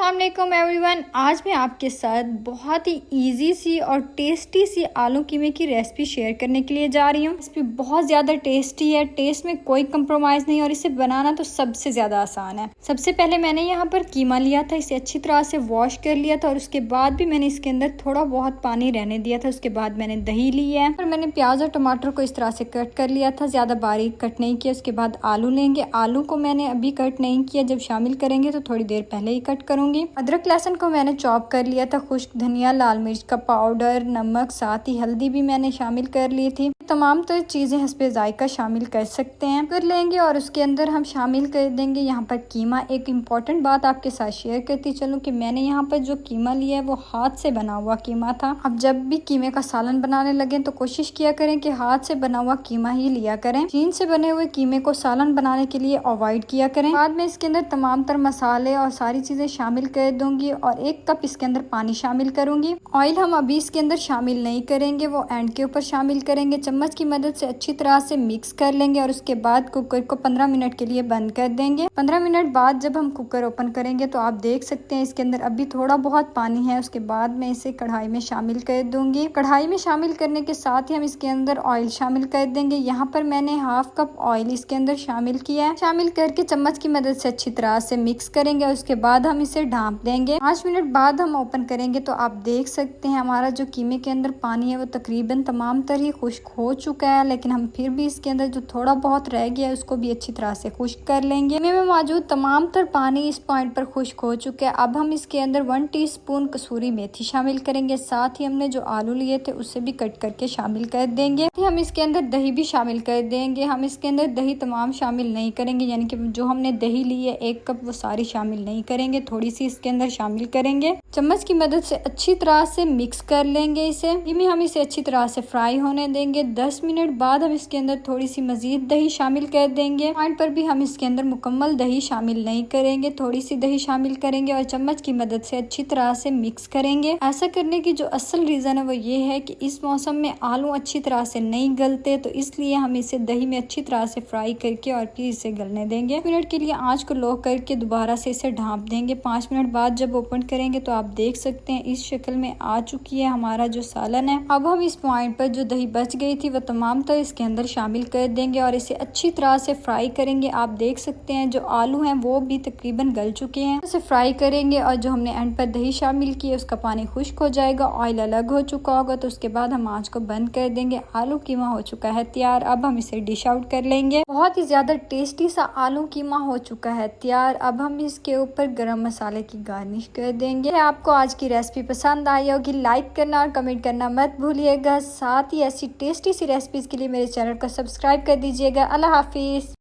अस्सलामुअलैकुम एवरीवन। आज मैं आपके साथ बहुत ही इजी सी और टेस्टी सी आलू कीमे की रेसिपी शेयर करने के लिए जा रही हूँ। रेसिपी बहुत ज़्यादा टेस्टी है, टेस्ट में कोई कंप्रोमाइज़ नहीं और इसे बनाना तो सबसे ज़्यादा आसान है। सबसे पहले मैंने यहाँ पर कीमा लिया था, इसे अच्छी तरह से वॉश कर लिया था और उसके बाद भी मैंने इसके अंदर थोड़ा बहुत पानी रहने दिया था। उसके बाद मैंने दही ली है और मैंने प्याज और टमाटर को इस तरह से कट कर लिया था, ज़्यादा बारीक कट नहीं किया। उसके बाद आलू लेंगे, आलू को मैंने अभी कट नहीं किया, जब शामिल करेंगे तो थोड़ी देर पहले ही कट करूँगी। अदरक लहसुन को मैंने चॉप कर लिया था, खुश्क धनिया, लाल मिर्च का पाउडर, नमक, साथ ही हल्दी भी मैंने शामिल कर ली थी। तमाम तो चीज़ें हस्बे जायका शामिल कर सकते हैं, कर लेंगे और उसके अंदर हम शामिल कर देंगे यहाँ पर कीमा। एक इम्पॉर्टेंट बात आपके साथ शेयर करती चलूँ कि मैंने यहाँ पर जो कीमा लिया है वो हाथ से बना हुआ कीमा था। अब जब भी कीमे का सालन बनाने लगे तो कोशिश किया करें कि हाथ से बना हुआ कीमा ही लिया करें। चीन से बने हुए कीमे को सालन बनाने के लिए अवॉइड किया करें। बाद में इसके अंदर तमाम तर मसाले और सारी चीज़ें शामिल कर दूंगी और 1 कप इसके अंदर पानी शामिल करूंगी। ऑयल हम अभी इसके अंदर शामिल नहीं करेंगे, वो एंड के ऊपर शामिल करेंगे। चम्मच की मदद से अच्छी तरह से मिक्स कर लेंगे और उसके बाद कुकर को 15 मिनट के लिए बंद कर देंगे। 15 मिनट बाद जब हम कुकर ओपन करेंगे तो आप देख सकते हैं इसके अंदर अभी थोड़ा बहुत पानी है। उसके बाद मैं इसे कढ़ाई में शामिल कर दूंगी। कढ़ाई में शामिल करने के साथ ही हम इसके अंदर ऑयल शामिल कर देंगे। यहाँ पर मैंने 1/2 कप ऑयल इसके अंदर शामिल किया है। शामिल करके चम्मच की मदद से अच्छी तरह से मिक्स करेंगे और उसके बाद हम इसे ढाँप देंगे। 5 मिनट बाद हम ओपन करेंगे तो आप देख सकते हैं हमारा जो कीमे के अंदर पानी है वो तकरीबन तमाम तर ही खुश्क हो चुका है, लेकिन हम फिर भी इसके अंदर जो थोड़ा बहुत रह गया है उसको भी अच्छी तरह से खुश्क कर लेंगे। कीमे में मौजूद तमाम तर पानी इस पॉइंट पर खुश्क हो चुका है। अब हम इसके अंदर 1 टीस्पून कसूरी मेथी शामिल करेंगे। साथ ही हमने जो आलू लिए थे उससे भी कट करके शामिल कर देंगे। हम इसके अंदर दही भी शामिल कर देंगे। हम इसके अंदर दही तमाम शामिल नहीं करेंगे, यानी कि जो हमने दही ली है 1 कप वो सारी शामिल नहीं करेंगे, थोड़ी सी इसके अंदर शामिल करेंगे। चम्मच की मदद से अच्छी तरह से मिक्स कर लेंगे इसे। हम इसे अच्छी तरह से फ्राई होने देंगे। 10 मिनट बाद हम इसके अंदर थोड़ी सी मजीद दही शामिल कर देंगे। पॉइंट पर भी हम इसके अंदर मुकम्मल दही शामिल नहीं करेंगे, थोड़ी सी दही शामिल करेंगे और चम्मच की मदद से अच्छी तरह से मिक्स करेंगे। ऐसा करने की जो असल रीज़न है वो ये है कि इस मौसम में आलू अच्छी तरह से नहीं गलते, तो इसलिए हम इसे दही में अच्छी तरह से फ्राई करके और फिर इसे गलने देंगे। मिनट के लिए आँच को लो करके दोबारा से इसे ढाँप देंगे। 5 मिनट बाद जब ओपन करेंगे तो आप देख सकते हैं इस शक्ल में आ चुकी है हमारा जो सालन है। अब हम इस पॉइंट पर जो दही बच गई थी वो तमाम तो इसके अंदर शामिल कर देंगे और इसे अच्छी तरह से फ्राई करेंगे। आप देख सकते हैं जो आलू हैं वो भी तकरीबन गल चुके हैं। इसे फ्राई करेंगे और जो हमने एंड पर दही शामिल की है उसका पानी खुश्क हो जाएगा, ऑयल अलग हो चुका होगा, तो उसके बाद हम आँच को बंद कर देंगे। आलू कीमा हो चुका है तैयार। अब हम इसे डिश आउट कर लेंगे। बहुत ही ज्यादा टेस्टी सा आलू कीमा हो चुका है तैयार। अब हम इसके ऊपर गरम मसाले की गार्निश कर देंगे। आपको आज की रेसिपी पसंद आई होगी, लाइक करना और कमेंट करना मत भूलिएगा। साथ ही ऐसी टेस्टी सी रेसिपीज के लिए मेरे चैनल को सब्सक्राइब कर दीजिएगा। अल्लाह हाफिज।